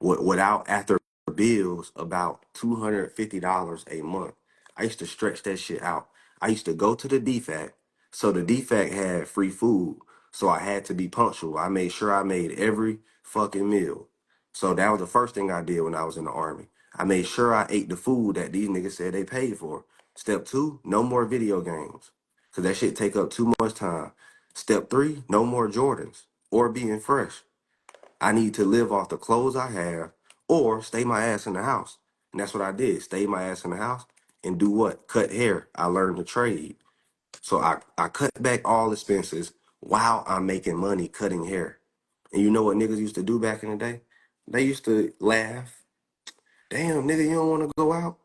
without after bills about $250 a month. I used to stretch that shit out. I used to go to the DFAC. So the DFAC had free food. So I had to be punctual. I made sure I made every fucking meal. So that was the first thing I did when I was in the army. I made sure I ate the food that these niggas said they paid for. Step 2, no more video games. Cause that shit take up too much time. Step 3, no more Jordans or being fresh. I need to live off the clothes I have or stay my ass in the house. And that's what I did. Stay my ass in the house and do what? Cut hair. I learned to trade. So I cut back all expenses while I'm making money cutting hair. And you know what niggas used to do back in the day? They used to laugh. Damn, nigga, you don't want to go out?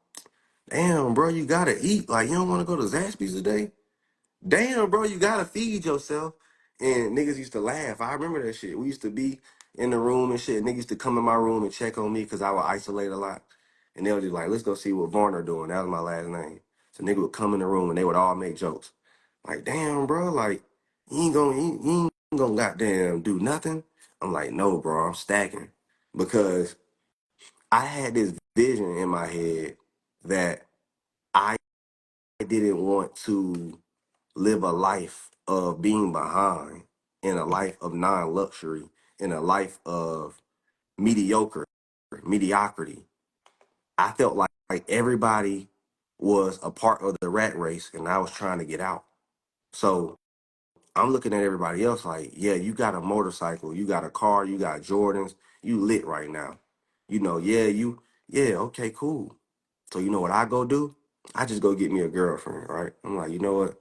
Damn, bro, you gotta eat. Like, you don't want to go to Zaxby's today? Damn, bro, you gotta feed yourself. And niggas used to laugh. I remember that shit. We used to be in the room and shit. Niggas used to come in my room and check on me because I would isolate a lot. And they would be like, let's go see what Varner doing. That was my last name. So nigga would come in the room and they would all make jokes. Like, damn, bro, like, you ain't gonna goddamn do nothing. I'm like, no, bro, I'm stacking. Because I had this vision in my head that I didn't want to live a life of being behind, in a life of non-luxury, in a life of mediocrity. I felt like everybody was a part of the rat race and I was trying to get out. So I'm looking at everybody else like, yeah, you got a motorcycle, you got a car, you got Jordans, you lit right now. You know, yeah, okay, cool. So you know what I go do? I just go get me a girlfriend, right? I'm like, you know what?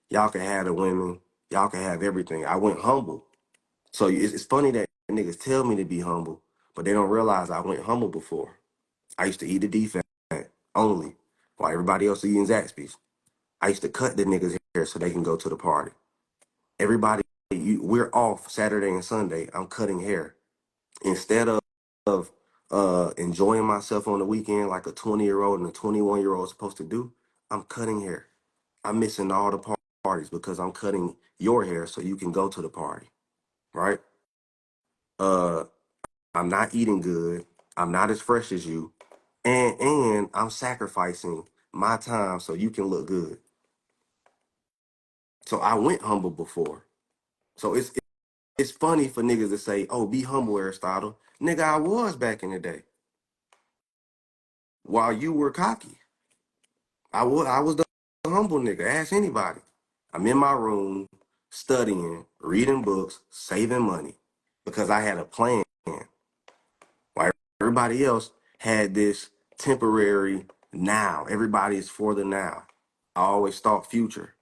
Y'all can have the women, y'all can have everything. I went humble. So it's funny that niggas tell me to be humble, but they don't realize I went humble before. I used to eat the defect only while everybody else eating Zaxby's. I used to cut the niggas' hair so they can go to the party. Everybody, we're off Saturday and Sunday. I'm cutting hair instead of enjoying myself on the weekend like a 20-year-old and a 21-year-old is supposed to do. I'm cutting hair. I'm missing all the parties because I'm cutting your hair so you can go to the party, right? Uh, I'm not eating good. I'm not as fresh as you, and I'm sacrificing my time so you can look good. So I went humble before. So it's funny for niggas to say, "Oh, be humble, Aristotle." Nigga, I was back in the day while you were cocky. I was the humble nigga. Ask anybody. I'm in my room studying, reading books, saving money because I had a plan. While everybody else had this temporary now. Everybody is for the now. I always thought future.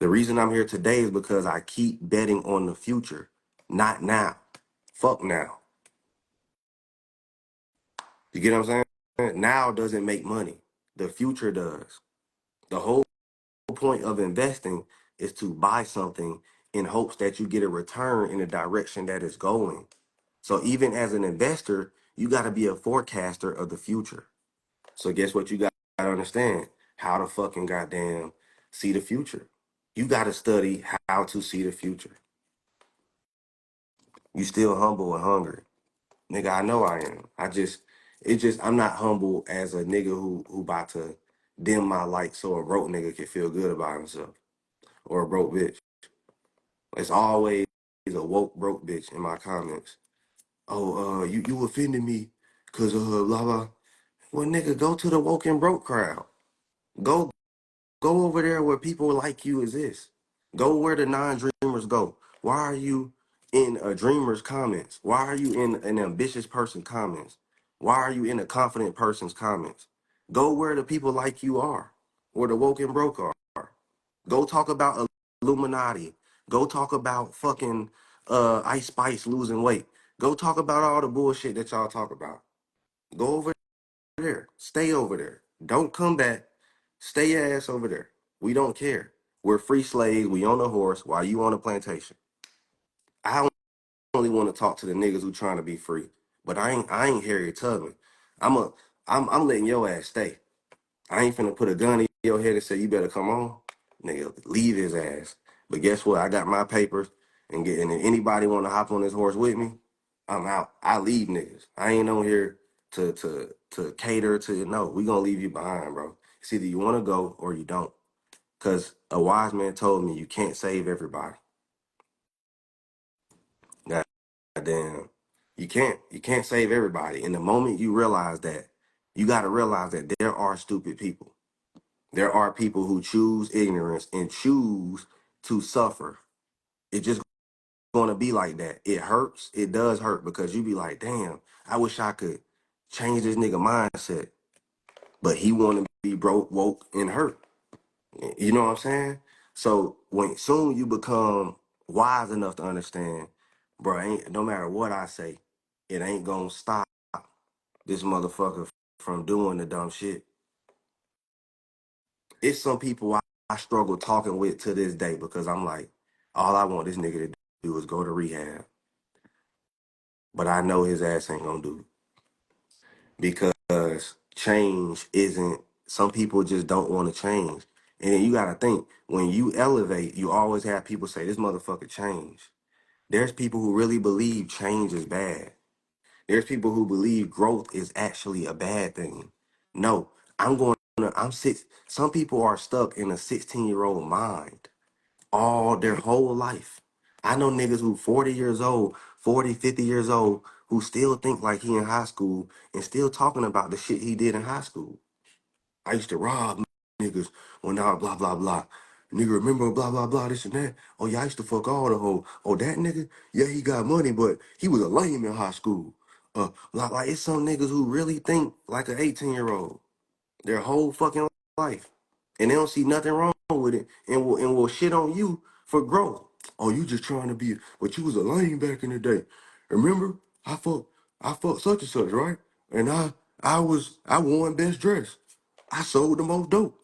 The reason I'm here today is because I keep betting on the future, not now. Fuck now. You get what I'm saying? Now doesn't make money. The future does. The whole point of investing is to buy something in hopes that you get a return in the direction that it's going. So even as an investor, you got to be a forecaster of the future. So guess what you got to understand? How to fucking goddamn see the future. You got to study how to see the future. You still humble and hungry. Nigga, I know I am. I'm not humble as a nigga who about to dim my light so a broke nigga can feel good about himself or a broke bitch. It's always a woke broke bitch in my comments. Oh, you offended me because blah blah. Well, nigga, go to the woke and broke crowd. Go Go over there where people like you exist. Go where the non-dreamers go. Why are you in a dreamer's comments? Why are you in an ambitious person comments? Why are you in a confident person's comments? Go where the people like you are, where the woke and broke are. Go talk about Illuminati. Go talk about fucking Ice Spice losing weight. Go talk about all the bullshit that y'all talk about. Go over there. Stay over there. Don't come back. Stay your ass over there. We don't care. We're free slaves. We on a horse while you on a plantation. I only want to talk to the niggas who trying to be free. But I ain't Harriet Tubman. I'm a I'm letting your ass stay. I ain't finna put a gun in your head and say you better come on. Nigga, leave his ass. But guess what? I got my papers and if anybody wanna hop on this horse with me, I'm out. I leave niggas. I ain't on here to cater to no. We gonna leave you behind, bro. It's either you wanna go or you don't. Cause a wise man told me you can't save everybody. Goddamn. You can't save everybody. And the moment you realize that, you gotta realize that there are stupid people. There are people who choose ignorance and choose to suffer. It's just gonna be like that. It hurts. It does hurt because you be like, damn, I wish I could change this nigga mindset. But he wanna be broke, woke, and hurt. You know what I'm saying? So when soon you become wise enough to understand, bro, ain't no matter what I say, it ain't gonna stop this motherfucker from doing the dumb shit. It's some people I struggle talking with to this day because I'm like, all I want this nigga to do is go to rehab. But I know his ass ain't gonna do it because change isn't, some people just don't want to change. And then you gotta think, when you elevate, you always have people say, this motherfucker changed. There's people who really believe change is bad. There's people who believe growth is actually a bad thing. No, I'm six. Some people are stuck in a 16-year-old mind all their whole life. I know niggas who 40 years old, 40, 50 years old, who still think like he in high school and still talking about the shit he did in high school. I used to rob niggas when I blah blah blah. Nigga, remember blah blah blah this and that. Oh yeah, I used to fuck all the hoes. Oh that nigga, yeah he got money, but he was a lame in high school. Like it's some niggas who really think like an 18-year-old their whole fucking life, and they don't see nothing wrong with it, and will shit on you for growth. Oh, you just trying to be, but you was a lame back in the day. Remember, I fucked such and such, right? And I won best dress. I sold the most dope.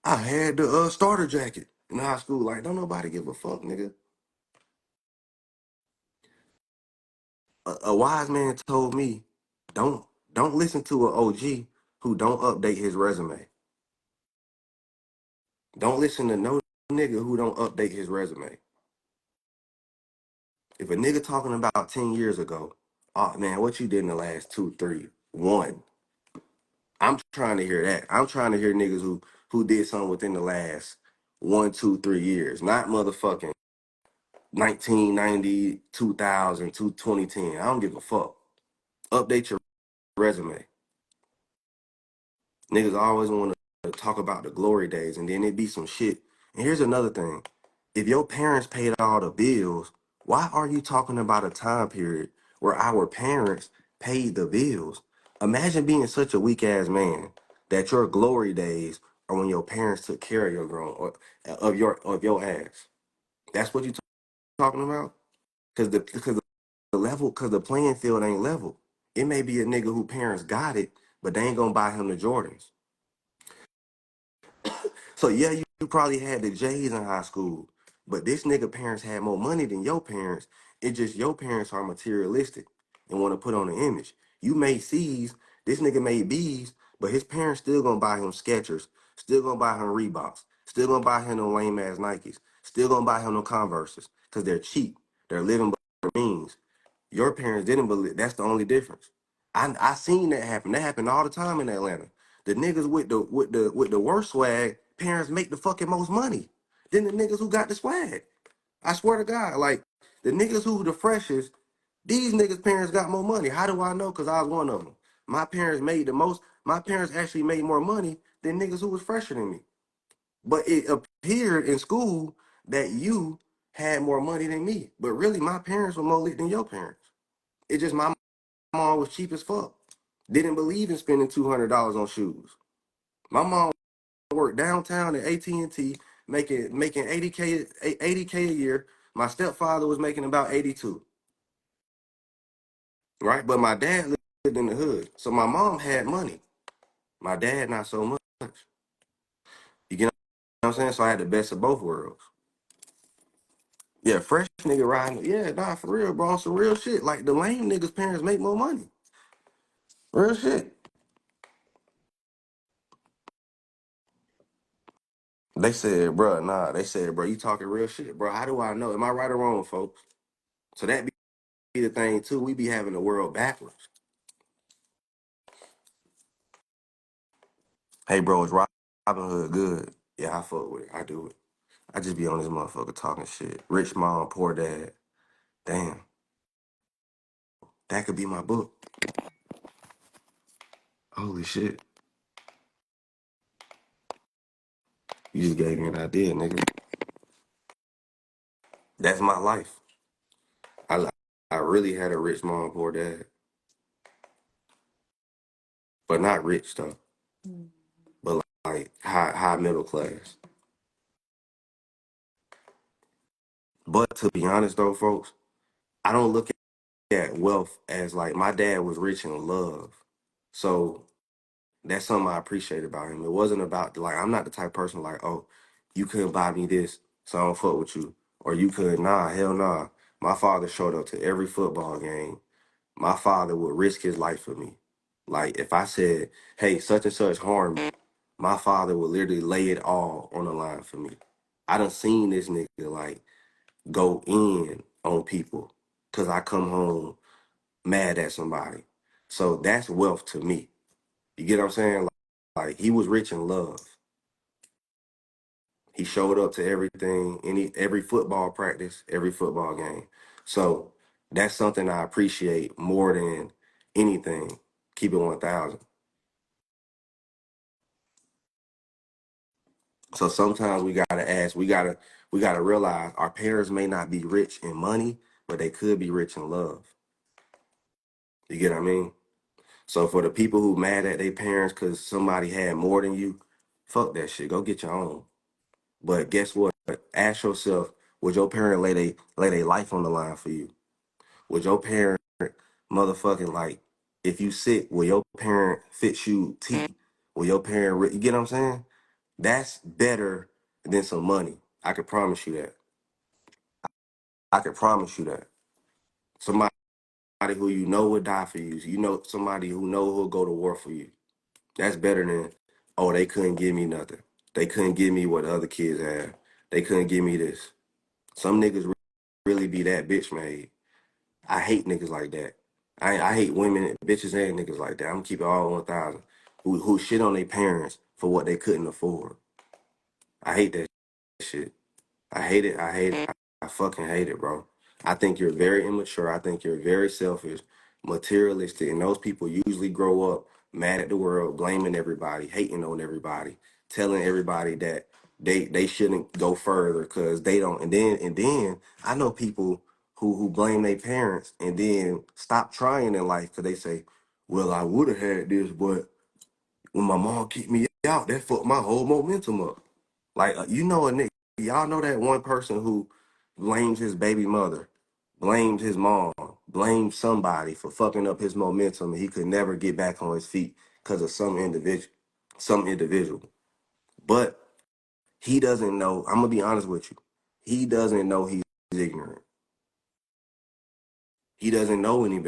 I had the starter jacket in high school. Like, don't nobody give a fuck, nigga. A wise man told me, don't don't listen to an OG who don't update his resume. Don't listen to no nigga who don't update his resume. If a nigga talking about 10 years ago, oh man, what you did in the last two, three, one. I'm trying to hear that. I'm trying to hear niggas who did something within the last 1, 2, 3 years, not motherfucking 1990, 2000, 2010. I don't give a fuck. Update your resume. Niggas always want to talk about the glory days and then it be some shit. And here's another thing. If your parents paid all the bills, why are you talking about a time period where our parents paid the bills? Imagine being such a weak ass man that your glory days are when your parents took care of your grown or of your ass. That's what you talking about? Because the playing field ain't level. It may be a nigga who parents got it, but they ain't gonna buy him the Jordans. So yeah, you probably had the J's in high school. But this nigga parents had more money than your parents. It just your parents are materialistic and want to put on an image. You made C's, this nigga made B's, but his parents still gonna buy him Skechers, still gonna buy him Reeboks, still gonna buy him no lame ass Nikes, still gonna buy him no Converses, because they're cheap. They're living by their means. Your parents didn't believe. That's the only difference. I seen that happen. That happened all the time in Atlanta. The niggas with the worst swag, parents make the fucking most money than the niggas who got the swag. I swear to God, like the niggas who the freshest, these niggas' parents got more money. How do I know? Because I was one of them. My parents made the most. My parents actually made more money than niggas who was fresher than me. But it appeared in school that you had more money than me. But really, my parents were more lit than your parents. It just my mom was cheap as fuck. Didn't believe in spending $200 on shoes. My mom worked downtown at AT&T, making 80K a year. My stepfather was making about 82, right? But my dad lived in the hood, so my mom had money. My dad not so much. You get what I'm saying? So I had the best of both worlds. Yeah, fresh nigga riding. Yeah, nah, for real, bro. On some real shit. Like the lame niggas' parents make more money. Real shit. They said, bro, nah. They said, bro, you talking real shit, bro. How do I know? Am I right or wrong, folks? So that be the thing too. We be having the world backwards. Hey, bro, is Robin Hood good? Yeah, I fuck with it. I do it. I just be on this motherfucker talking shit. Rich mom, poor dad. Damn, that could be my book. Holy shit. You just gave me an idea, nigga. That's my life. I I really had a rich mom, poor dad, but not rich though. Mm. But like high middle class. But to be honest though, folks, I don't look at wealth as like my dad was rich in love. So that's something I appreciate about him. It wasn't about like I'm not the type of person like, oh, you couldn't buy me this, so I don't fuck with you. Or you could, nah, hell nah. My father showed up to every football game. My father would risk his life for me. Like if I said, hey, such and such harm me, my father would literally lay it all on the line for me. I done seen this nigga like go in on people because I come home mad at somebody. So that's wealth to me. You get what I'm saying? Like he was rich in love. He showed up to everything, every football practice, every football game. So that's something I appreciate more than anything. Keep it 1,000. So sometimes we gotta ask, we gotta realize our parents may not be rich in money, but they could be rich in love. You get what I mean? So for the people who mad at their parents because somebody had more than you, fuck that shit. Go get your own. But guess what? Ask yourself, would your parent lay their life on the line for you? Would your parent motherfucking like if you sick, will your parent fix you teeth? Will your parent you get what I'm saying? That's better than some money. I can promise you that. I can promise you that. Somebody who you know will die for you. You know somebody who know who'll go to war for you. That's better than, oh, they couldn't give me nothing. They couldn't give me what other kids have. They couldn't give me this. Some niggas really be that bitch made. I hate niggas like that. I hate women, bitches, and niggas like that. I'm gonna keep it all 1,000. Who shit on their parents for what they couldn't afford. I hate that shit. I hate it. I hate it. I fucking hate it, bro. I think you're very immature. I think you're very selfish, materialistic, and those people usually grow up mad at the world, blaming everybody, hating on everybody, telling everybody that they shouldn't go further because they don't. And then I know people who blame their parents and then stop trying in life because they say, "Well, I would have had this, but when my mom kicked me out, that fucked my whole momentum up." Like you know a nigga, y'all know that one person who blames his baby mother, blames his mom, blames somebody for fucking up his momentum, and he could never get back on his feet because of some individual. But he doesn't know. I'm gonna be honest with you. he doesn't know he's ignorant. He doesn't know any better.